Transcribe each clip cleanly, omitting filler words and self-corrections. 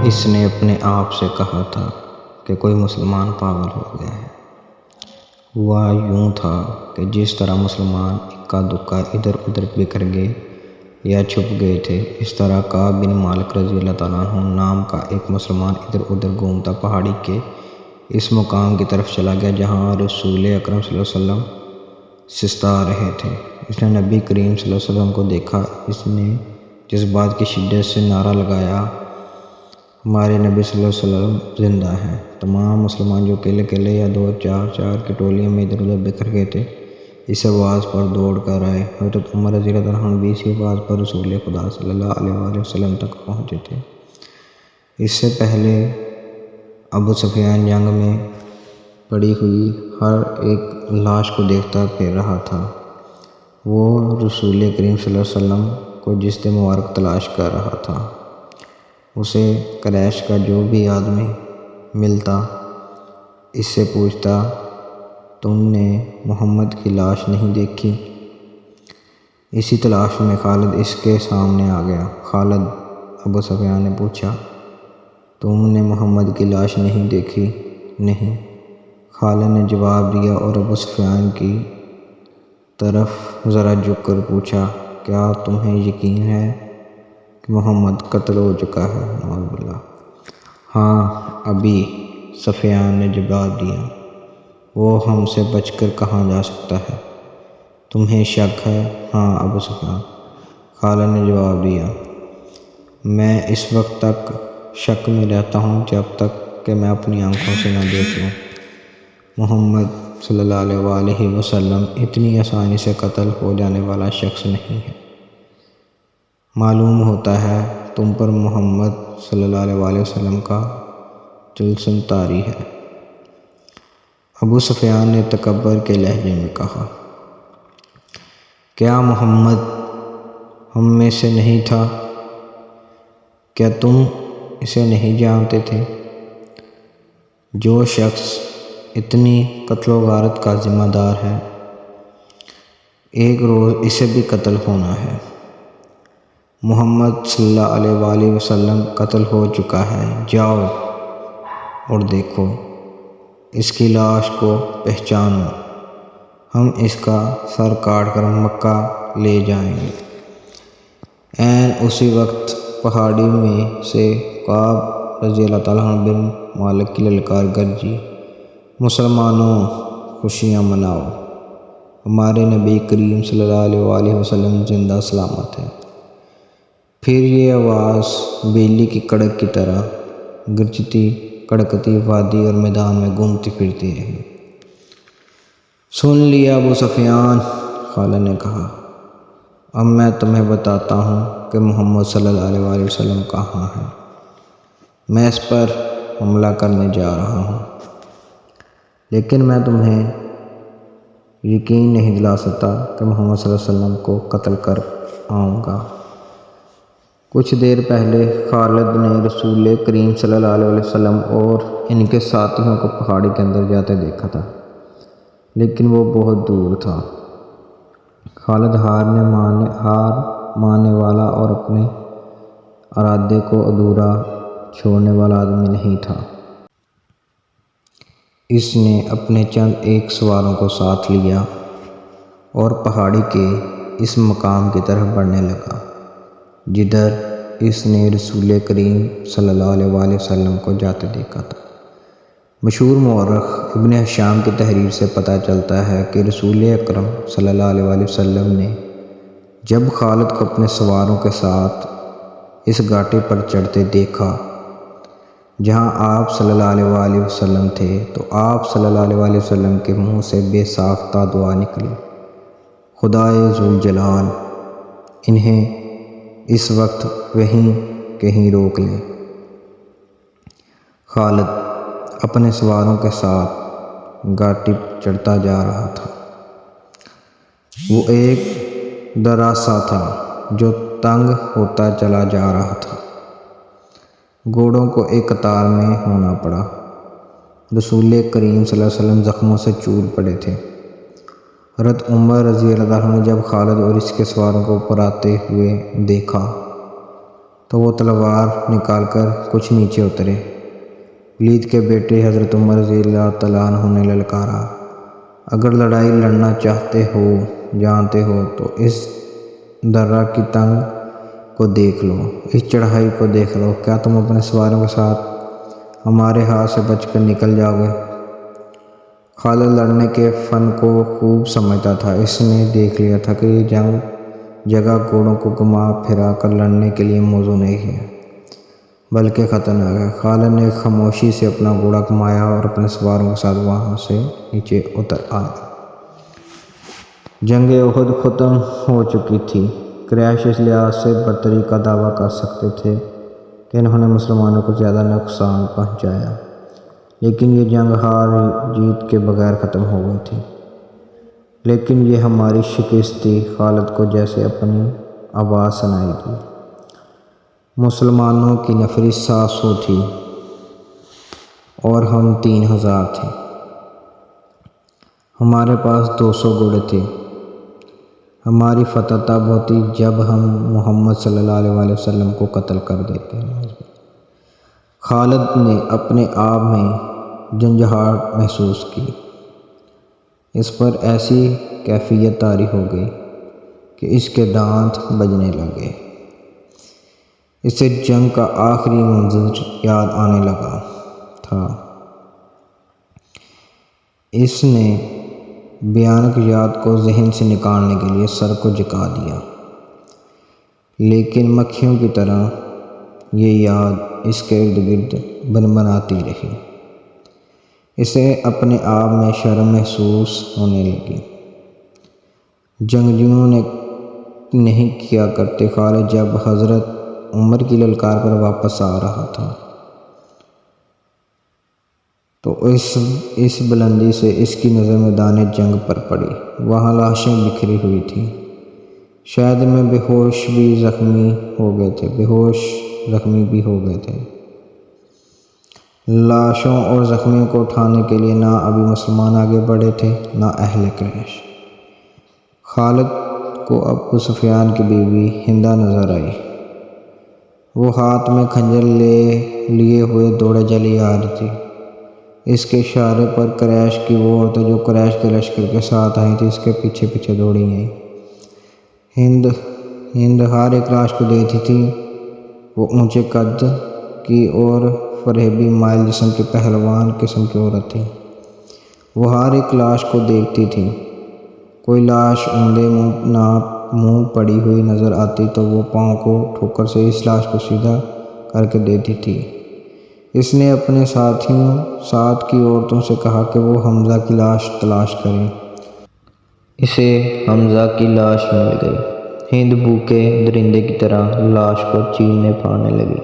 اس نے اپنے آپ سے کہا تھا کہ کوئی مسلمان پاگل ہو گیا ہے۔ ہوا یوں تھا کہ جس طرح مسلمان اکا دکا ادھر ادھر بکھر گئے یا چھپ گئے تھے، اس طرح کعب بن مالک رضی اللہ تعالیٰ عنہ نام کا ایک مسلمان ادھر ادھر گھومتا پہاڑی کے اس مقام کی طرف چلا گیا جہاں رسول اکرم صلی اللہ علیہ وسلم سستا رہے تھے۔ اس نے نبی کریم صلی اللہ علیہ وسلم کو دیکھا۔ اس نے جذبات کی شدت سے نعرہ لگایا، ہمارے نبی صلی اللہ علیہ وسلم زندہ ہیں۔ تمام مسلمان جو اکیلے اکیلے یا دو چار چار کی ٹولیوں میں ادھر ادھر بکھر گئے تھے، اس آواز پر دوڑ کر آئے۔ حضرت عمر رضی اللہ عنہ بھی اسی آواز پر رسول خدا صلی اللہ علیہ وآلہ وسلم تک پہنچے تھے۔ اس سے پہلے ابو سفیان جنگ میں پڑی ہوئی ہر ایک لاش کو دیکھتا پھر رہا تھا۔ وہ رسول کریم صلی اللہ علیہ وسلم کو جسد مبارک تلاش کر رہا تھا۔ اسے قریش کا جو بھی آدمی ملتا اس سے پوچھتا، تم نے محمد کی لاش نہیں دیکھی؟ اسی تلاش میں خالد اس کے سامنے آ گیا۔ خالد، ابو سفیان نے پوچھا، تم نے محمد کی لاش نہیں دیکھی؟ نہیں، خالد نے جواب دیا اور ابو سفیان کی طرف ذرا جھک کر پوچھا، کیا تمہیں یقین ہے کہ محمد قتل ہو چکا ہے؟ نعوذ باللہ۔ ہاں ابی سفیان نے جواب دیا، وہ ہم سے بچ کر کہاں جا سکتا ہے؟ تمہیں شک ہے؟ ہاں ابو سفیان، خالد نے جواب دیا، میں اس وقت تک شک میں رہتا ہوں جب تک کہ میں اپنی آنکھوں سے نہ دیکھ لوں۔ محمد صلی اللہ علیہ وآلہ وسلم اتنی آسانی سے قتل ہو جانے والا شخص نہیں ہے۔ معلوم ہوتا ہے تم پر محمد صلی اللہ علیہ وآلہ وسلم کا طلسم طاری ہے۔ ابو سفیان نے تکبر کے لہجے میں کہا، کیا محمد ہم میں سے نہیں تھا؟ کیا تم اسے نہیں جانتے تھے؟ جو شخص اتنی قتل و غارت کا ذمہ دار ہے، ایک روز اسے بھی قتل ہونا ہے۔ محمد صلی اللہ علیہ وآلہ وسلم قتل ہو چکا ہے، جاؤ اور دیکھو، اس کی لاش کو پہچانو، ہم اس کا سر کاٹ کر مکہ لے جائیں گے۔ عین اسی وقت پہاڑی میں سے کعب رضی اللہ تعالیٰ عنہ بن مالک کی للکار گرجی، مسلمانوں خوشیاں مناؤ، ہمارے نبی کریم صلی اللہ علیہ وآلہ وسلم زندہ سلامت ہے۔ پھر یہ آواز بجلی کی کڑک کی طرح گرجتی کڑکتی وادی اور میدان میں گھومتی پھرتی رہی۔ سن لیا ابو سفیان، خالد نے کہا، اب میں تمہیں بتاتا ہوں کہ محمد صلی اللہ علیہ وآلہ وسلم کہاں ہے۔ میں اس پر حملہ کرنے جا رہا ہوں، لیکن میں تمہیں یقین نہیں دلا سکتا کہ محمد صلی اللہ علیہ وسلم کو قتل کر آؤں گا۔ کچھ دیر پہلے خالد نے رسول کریم صلی اللہ علیہ وسلم اور ان کے ساتھیوں کو پہاڑی کے اندر جاتے دیکھا تھا، لیکن وہ بہت دور تھا۔ خالد ہار ماننے والا اور اپنے ارادے کو ادھورا چھوڑنے والا آدمی نہیں تھا۔ اس نے اپنے چند ایک سواروں کو ساتھ لیا اور پہاڑی کے اس مقام کی طرف بڑھنے لگا جدھر اس نے رسول کریم صلی اللہ علیہ وآلہ وسلم کو جاتے دیکھا تھا۔ مشہور مورخ ابن ہشام کی تحریر سے پتہ چلتا ہے کہ رسول اکرم صلی اللہ علیہ وآلہ وسلم نے جب خالد کو اپنے سواروں کے ساتھ اس گھاٹی پر چڑھتے دیکھا جہاں آپ صلی اللہ علیہ وآلہ وسلم تھے، تو آپ صلی اللہ علیہ وآلہ وسلم کے منہ سے بے ساختہ دعا نکلی، خدائے ذوالجلال انہیں اس وقت وہیں کہیں روک لے۔ خالد اپنے سواروں کے ساتھ گھاٹی چڑھتا جا رہا تھا۔ وہ ایک درہ سا تھا جو تنگ ہوتا چلا جا رہا تھا۔ گھوڑوں کو ایک قطار میں ہونا پڑا۔ رسول کریم صلی اللہ علیہ وسلم زخموں سے چور پڑے تھے۔ حضرت عمر رضی اللہ عنہ نے جب خالد اور اس کے سواروں کو اوپر آتے ہوئے دیکھا تو وہ تلوار نکال کر کچھ نیچے اترے۔ ولید کے بیٹے حضرت عمر رضی اللہ تعالیٰ عنہ نے للکارا، اگر لڑائی لڑنا چاہتے ہو جانتے ہو تو اس درہ کی تنگ کو دیکھ لو، اس چڑھائی کو دیکھ لو، کیا تم اپنے سواروں کے ساتھ ہمارے ہاتھ سے بچ کر نکل جاؤ گے؟ خالد لڑنے کے فن کو خوب سمجھتا تھا۔ اس نے دیکھ لیا تھا کہ یہ جگہ گھوڑوں کو گھما پھرا کر لڑنے کے لیے موزوں نہیں ہے بلکہ خطرناک ہے۔ خالد نے خاموشی سے اپنا گھوڑا گھمایا اور اپنے سواروں کے ساتھ وہاں سے نیچے اتر آیا۔ جنگ احد ختم ہو چکی تھی۔ قریش اس لحاظ سے برتری کا دعویٰ کر سکتے تھے کہ انہوں نے مسلمانوں کو زیادہ نقصان پہنچایا، لیکن یہ جنگ ہار جیت کے بغیر ختم ہو گئی تھی۔ لیکن یہ ہماری شکست تھی، خالد کو جیسے اپنی آواز سنائی دی۔ مسلمانوں کی نفری 700 تھی اور ہم 3000 تھے۔ ہمارے پاس 200 گھوڑے تھے۔ ہماری فتح تب ہوتی جب ہم محمد صلی اللہ علیہ وسلم کو قتل کر دیتے۔ خالد نے اپنے آپ میں جھنجھلاہٹ محسوس کی۔ اس پر ایسی کیفیت طاری ہو گئی کہ اس کے دانت بجنے لگے۔ اسے جنگ کا آخری منظر یاد آنے لگا تھا۔ اس نے بھیانک یاد کو ذہن سے نکالنے کے لیے سر کو جھکا دیا، لیکن مکھیوں کی طرح یہ یاد اس کے ارد گرد بنبناتی رہی۔ اسے اپنے آپ میں شرم محسوس ہونے لگی۔ جنگجوؤں نے نہیں کیا کرتے۔ خالد جب حضرت عمر کی للکار پر واپس آ رہا تھا تو اس بلندی سے اس کی نظر میدان جنگ پر پڑی۔ وہاں لاشیں بکھری ہوئی تھیں۔ شاید ان میں بے ہوش بھی زخمی ہو گئے تھے۔ لاشوں اور زخمیوں کو اٹھانے کے لیے نہ ابھی مسلمان آگے بڑھے تھے نہ اہل قریش۔ خالد کو ابو سفیان کی بیوی ہندہ نظر آئی۔ وہ ہاتھ میں خنجر لیے ہوئے دوڑے چلی آ رہی تھی۔ اس کے اشارے پر قریش کی وہ عورتیں جو قریش کے لشکر کے ساتھ آئی تھیں اس کے پیچھے پیچھے دوڑی گئیں۔ ہند ہر ایک لاش کو دیکھتی تھی۔ وہ اونچے قد کی اور فریبی مائل جسم کی پہلوان قسم کی عورت تھی۔ وہ ہر ایک لاش کو دیکھتی تھی۔ کوئی لاش اونڈے منہ پڑی ہوئی نظر آتی تو وہ پاؤں کو ٹھوکر سے اس لاش کو سیدھا کر کے دیتی تھی۔ اس نے اپنے ساتھ کی عورتوں سے کہا کہ وہ حمزہ کی لاش تلاش کریں۔ اسے حمزہ کی لاش مل گئی۔ ہند بھوکے درندے کی طرح لاش کو چیرنے پھاڑنے لگی۔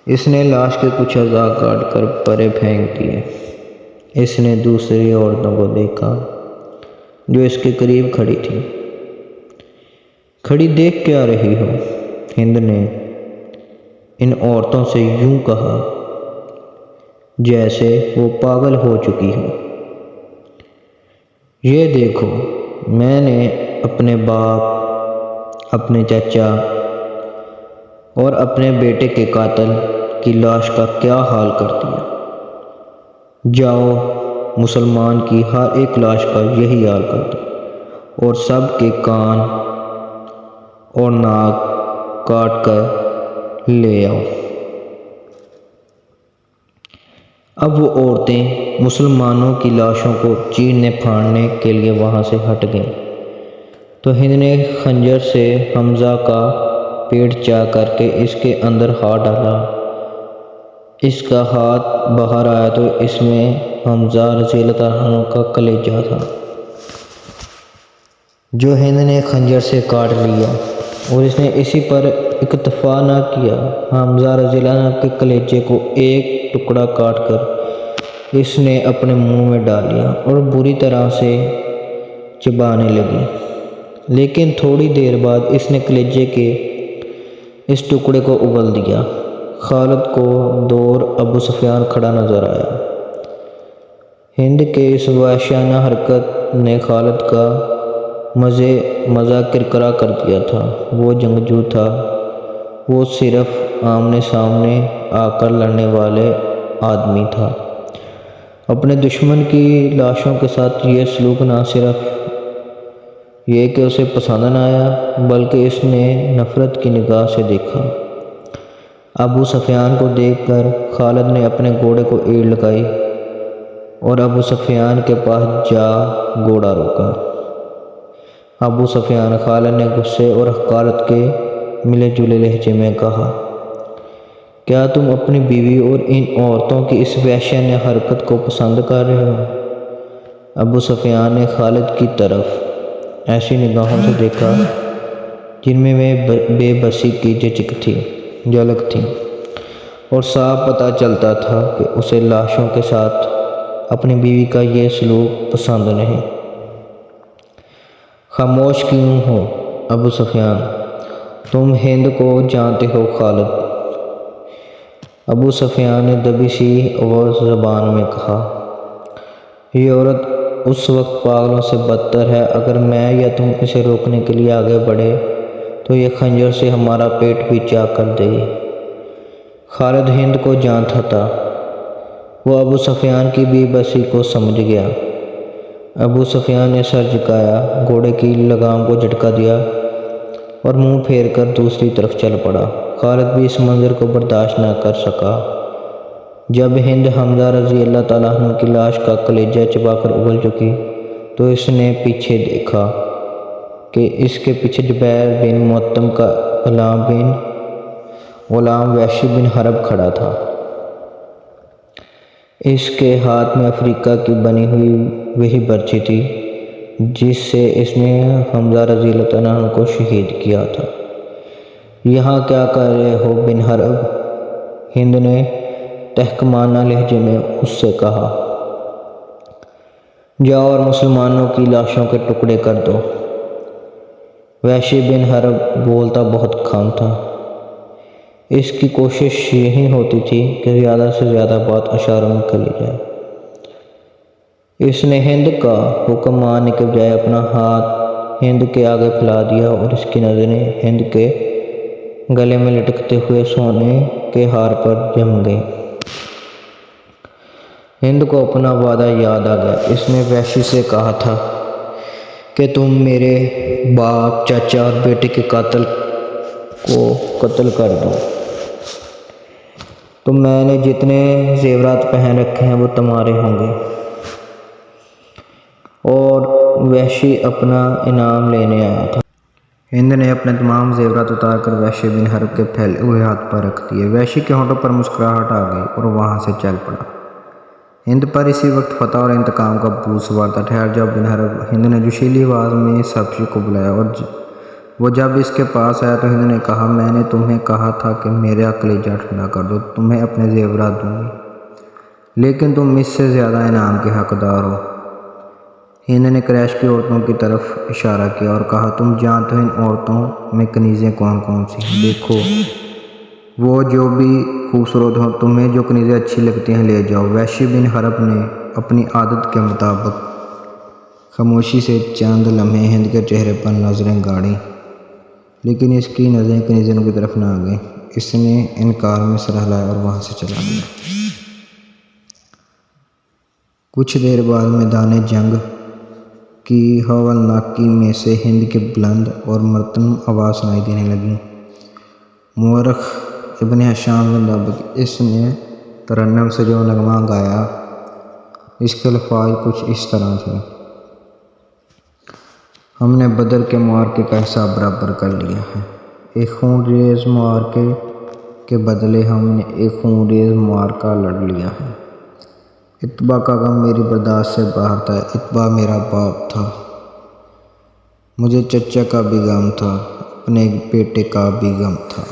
اس نے لاش کے کچھ اعضاء کاٹ کر پرے پھینک دیے۔ اس نے دوسری عورتوں کو دیکھا جو اس کے قریب کھڑی تھی۔ کھڑی دیکھ کیا رہی ہو؟ ہند نے ان عورتوں سے یوں کہا جیسے وہ پاگل ہو چکی ہو۔ یہ دیکھو، میں نے اپنے باپ، اپنے چچا اور اپنے بیٹے کے قاتل کی لاش کا کیا حال کر دیا۔ جاؤ، مسلمان کی ہر ایک لاش کا یہی حال کر دو اور سب کے کان اور ناک کاٹ کر لے آؤ۔ اب وہ عورتیں مسلمانوں کی لاشوں کو چیرنے پھاڑنے کے لیے وہاں سے ہٹ گئیں تو ہند نے خنجر سے حمزہ کا پیٹ چاک کر کے اس کے اندر ہاتھ ڈالا۔ اس کا ہاتھ باہر آیا تو اس میں حمزہ رضی اللہ عنہ کا کلیجہ تھا جو ہند نے خنجر سے کاٹ لیا، اور اس نے اسی پر اکتفا نہ کیا۔ حمزہ رضی اللہ عنہ کے کلیجے کو ایک ٹکڑا کاٹ کر اس نے اپنے منہ میں ڈال لیا اور بری طرح سے چبانے لگی، لیکن تھوڑی دیر بعد اس نے کلیجے کے اس ٹکڑے کو اگل دیا۔ خالد کو دور ابو سفیان کھڑا نظر آیا۔ ہند کے اس وحشیانہ حرکت نے خالد کا مزہ کرکرا کر دیا تھا۔ وہ جنگجو تھا وہ صرف آمنے سامنے آ کر لڑنے والے آدمی تھا۔ اپنے دشمن کی لاشوں کے ساتھ یہ سلوک نہ صرف یہ کہ اسے پسند نہ آیا بلکہ اس نے نفرت کی نگاہ سے دیکھا۔ ابو سفیان کو دیکھ کر خالد نے اپنے گھوڑے کو ایڑ لگائی اور ابو سفیان کے پاس جا گھوڑا روکا۔ ابو سفیان خالد نے غصے اور حقارت کے ملے جلے لہجے میں کہا، کیا تم اپنی بیوی اور ان عورتوں کی اس وحشیانہ حرکت کو پسند کر رہے ہو؟ ابو سفیان نے خالد کی طرف ایسی نگاہوں سے دیکھا جن میں بے بسی کی جھلک تھی اور صاف پتہ چلتا تھا کہ اسے لاشوں کے ساتھ اپنی بیوی کا یہ سلوک پسند نہیں۔ خاموش کیوں ہو ابو سفیان؟ تم ہند کو جانتے ہو خالد؟ ابو سفیان نے دبی سی زبان میں کہا، یہ عورت اس وقت پاگلوں سے بدتر ہے۔ اگر میں یا تم اسے روکنے کے لیے آگے بڑھے تو یہ خنجر سے ہمارا پیٹ بھی چاک کر دے گی۔ خالد ہند کو جانتا تھا۔ وہ ابو سفیان کی بے بسی کو سمجھ گیا۔ ابو سفیان نے سر جھکایا، گھوڑے کی لگام کو جھٹکا دیا اور منہ پھیر کر دوسری طرف چل پڑا۔ خالد بھی اس منظر کو برداشت نہ کر سکا۔ جب ہند حمزہ رضی اللہ تعالیٰ عنہ کی لاش کا کلیجہ چبا کر اگل چکی تو اس نے پیچھے دیکھا کہ اس کے پیچھے جبیر بن مطعم کا غلام وحشی بن حرب کھڑا تھا۔ اس کے ہاتھ میں افریقہ کی بنی ہوئی وہی برچی تھی جس سے اس نے حمزہ رضی اللہ تعالیٰ عنہ کو شہید کیا تھا۔ یہاں کیا کر رہے ہو بن حرب؟ ہند نے تحقیرانہ لہجے میں اس سے کہا، جاؤ اور مسلمانوں کی لاشوں کے ٹکڑے کر دو۔ وحشی بن حرب بولتا بہت کم تھا۔ اس کی کوشش یہی ہوتی تھی کہ زیادہ سے زیادہ بات اشاروں میں کری جائے۔ اس نے ہند کا حکم ماننے کے بجائے اپنا ہاتھ ہند کے آگے پھیلا دیا اور اس کی نظریں ہند کے گلے میں لٹکتے ہوئے سونے کے ہار پر جم گئیں۔ ہند کو اپنا وعدہ یاد آ گیا۔ اس نے وحشی سے کہا تھا کہ تم میرے باپ، چاچا اور بیٹے کے قاتل کو قتل کر دو تو میں نے جتنے زیورات پہن رکھے ہیں وہ تمہارے ہوں گے۔ اور وحشی اپنا انعام لینے آیا تھا۔ ہند نے اپنے تمام زیورات اتار کر وحشی بن حرب کے پھیلے ہوئے ہاتھ پر رکھ دیے۔ وحشی کے ہونٹوں پر مسکراہٹ آ گئی اور وہاں سے چل پڑا۔ ہند پر اسی وقت فتح اور انتقام کا بھوت سوار تھا۔ ٹھہر جاؤ بن حرب، ہند نے جوشیلی آواز میں اس حبشی کو بلایا، اور وہ جب اس کے پاس آیا تو ہند نے کہا، میں نے تمہیں کہا تھا کہ میرا کلیجہ ٹھنڈا کر دو، تمہیں اپنے زیورات دوں گی، لیکن تم مجھ سے زیادہ انعام کے حقدار ہو۔ ہند نے قریش کی عورتوں کی طرف اشارہ کیا اور کہا، تم جانتے ہو ان عورتوں میں کنیزیں کون کون سی ہیں؟ دیکھو وہ جو بھی خوبصورت ہوں، تمہیں جو کنیزیں اچھی لگتی ہیں لے جاؤ۔ وحشی بن حرب نے اپنی عادت کے مطابق خاموشی سے چند لمحے ہند کے چہرے پر نظریں گاڑیں، لیکن اس کی نظریں کنیزوں کی طرف نہ گئیں۔ اس نے انکار میں سر ہلایا اور وہاں سے چلا گیا۔ کچھ دیر بعد میدان جنگ کی ہولناکی میں سے ہند کی بلند اور مرتنم آواز سنائی دینے لگی۔ مورخ ابن ہشام کے مطابق اس نے ترنم سے جو نغمہ گایا، اس کے الفاظ کچھ اس طرح تھے، ہم نے بدر کے معرکے کا حساب برابر کر لیا ہے، ایک خون ریز معرکے کے بدلے ہم نے ایک خون ریز معرکہ لڑ لیا ہے۔ اتبا کا غم میری برداشت سے باہر تھا۔ اتبا میرا باپ تھا، مجھے چچا کا بھی غم تھا، اپنے بیٹے کا بھی غم تھا۔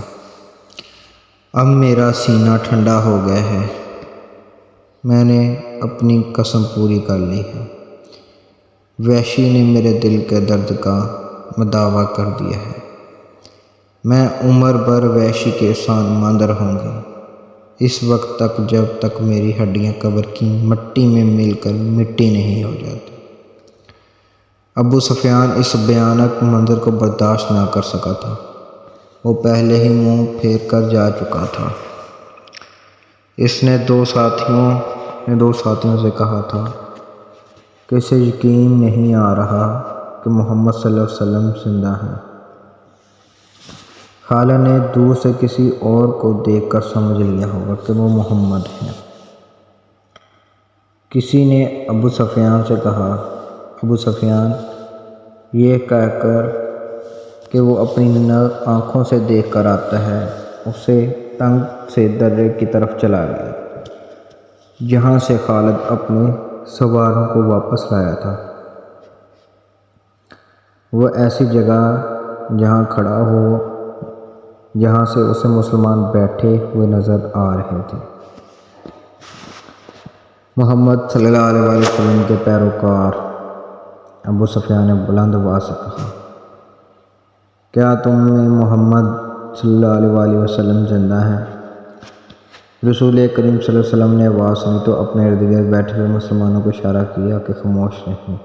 اب میرا سینہ ٹھنڈا ہو گیا ہے، میں نے اپنی قسم پوری کر لی ہے۔ وحشی نے میرے دل کے درد کا مداوا کر دیا ہے، میں عمر بھر وحشی کے احسان مند رہوں گی، اس وقت تک جب تک میری ہڈیاں قبر کی مٹی میں مل کر مٹی نہیں ہو جاتی۔ ابو سفیان اس بھیانک منظر کو برداشت نہ کر سکا تھا۔ وہ پہلے ہی منہ پھیر کر جا چکا تھا۔ اس نے دو ساتھیوں سے کہا تھا کہ اسے یقین نہیں آ رہا کہ محمد صلی اللہ علیہ وسلم زندہ ہیں۔ خالہ نے دور سے کسی اور کو دیکھ کر سمجھ لیا ہوگا کہ وہ محمد ہیں۔ کسی نے ابو سفیان سے کہا، ابو سفیان یہ کہہ کر کہ وہ اپنی آنکھوں سے دیکھ کر آتا ہے، اسے تنگ سے درے کی طرف چلا گیا جہاں سے خالد اپنے سواروں کو واپس لایا تھا۔ وہ ایسی جگہ جہاں کھڑا ہو جہاں سے اسے مسلمان بیٹھے ہوئے نظر آ رہے تھے۔ محمد صلی اللہ علیہ وسلم کے پیروکار ابو سفیان نے بلند آواز سے کہا، کیا تم میں محمد صلی اللہ علیہ وسلم زندہ ہیں؟ رسول کریم صلی اللہ علیہ وسلم نے آواز سنی تو اپنے ارد گرد بیٹھے ہوئے مسلمانوں کو اشارہ کیا کہ خاموش رہیں۔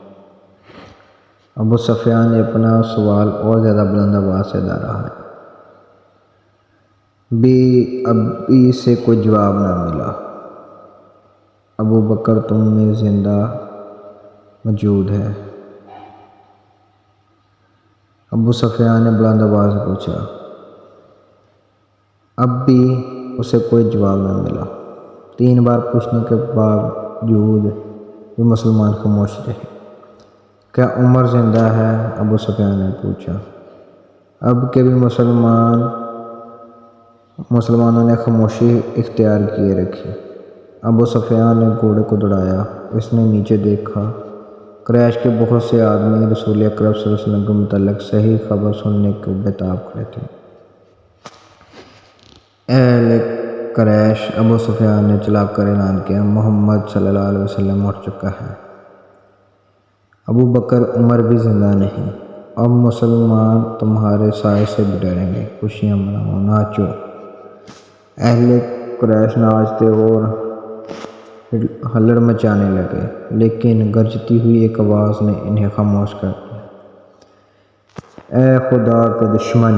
ابو سفیان نے اپنا سوال اور زیادہ بلند آواز سے دہرایا۔ ابھی سے کوئی جواب نہ ملا۔ ابو بکر تم میں زندہ موجود ہے؟ ابو سفیان نے بلند آواز سے پوچھا۔ اب بھی اسے کوئی جواب نہ ملا۔ 3 بار پوچھنے کے باوجود بھی مسلمان خاموش رہے۔ کیا عمر زندہ ہے؟ ابو سفیان نے پوچھا۔ اب کے بھی مسلمانوں نے خاموشی اختیار کیے رکھی۔ ابو سفیان نے گھوڑے کو دوڑایا۔ اس نے نیچے دیکھا۔ قریش کے بہت سے آدمی رسول اکرم صلی اللہ علیہ وسلم کے متعلق صحیح خبر سننے کو بےتاب کھڑے تھے۔ اہل قریش، ابو سفیان نے چلا کر اعلان کیا، محمد صلی اللہ علیہ وسلم مر چکا ہے۔ ابو بکر، عمر بھی زندہ نہیں۔ اب مسلمان تمہارے سائے سے بھی ڈریں گے۔ خوشیاں مناؤ، ناچو۔ اہل قریش ناچتے اور ہلڑ مچانے لگے، لیکن گرجتی ہوئی ایک آواز نے انہیں خاموش کر دیا۔ اے خدا کے دشمن!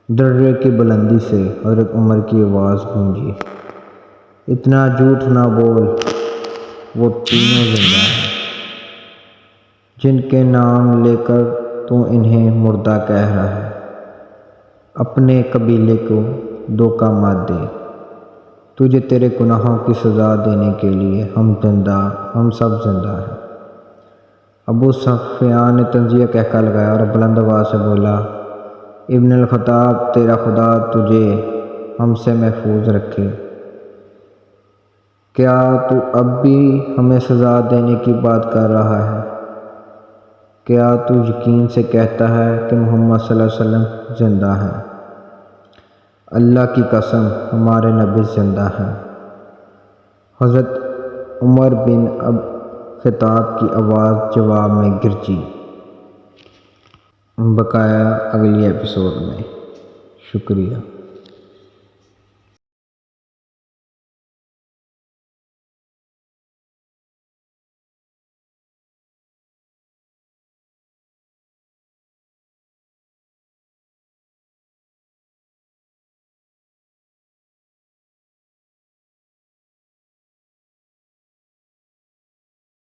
درے کی بلندی سے حضرت عمر کی آواز گونجی، اتنا جھوٹ نہ بول، وہ تینوں زندہ ہیں جن کے نام لے کر تو انہیں مردہ کہہ رہا ہے۔ اپنے قبیلے کو دھوکہ مت دے، تجھے تیرے گناہوں کی سزا دینے کے لیے ہم سب زندہ ہیں۔ ابو سفیان نے طنزیہ قہقہ لگایا اور بلند آواز سے بولا، ابن الخطاب، تیرا خدا تجھے ہم سے محفوظ رکھے۔ کیا تو اب بھی ہمیں سزا دینے کی بات کر رہا ہے؟ کیا تو یقین سے کہتا ہے کہ محمد صلی اللہ علیہ وسلم زندہ ہیں؟ اللہ کی قسم، ہمارے نبی زندہ ہیں۔ حضرت عمر بن خطاب کی آواز جواب میں گرجی۔ بقایا اگلی ایپیسوڈ میں۔ شکریہ۔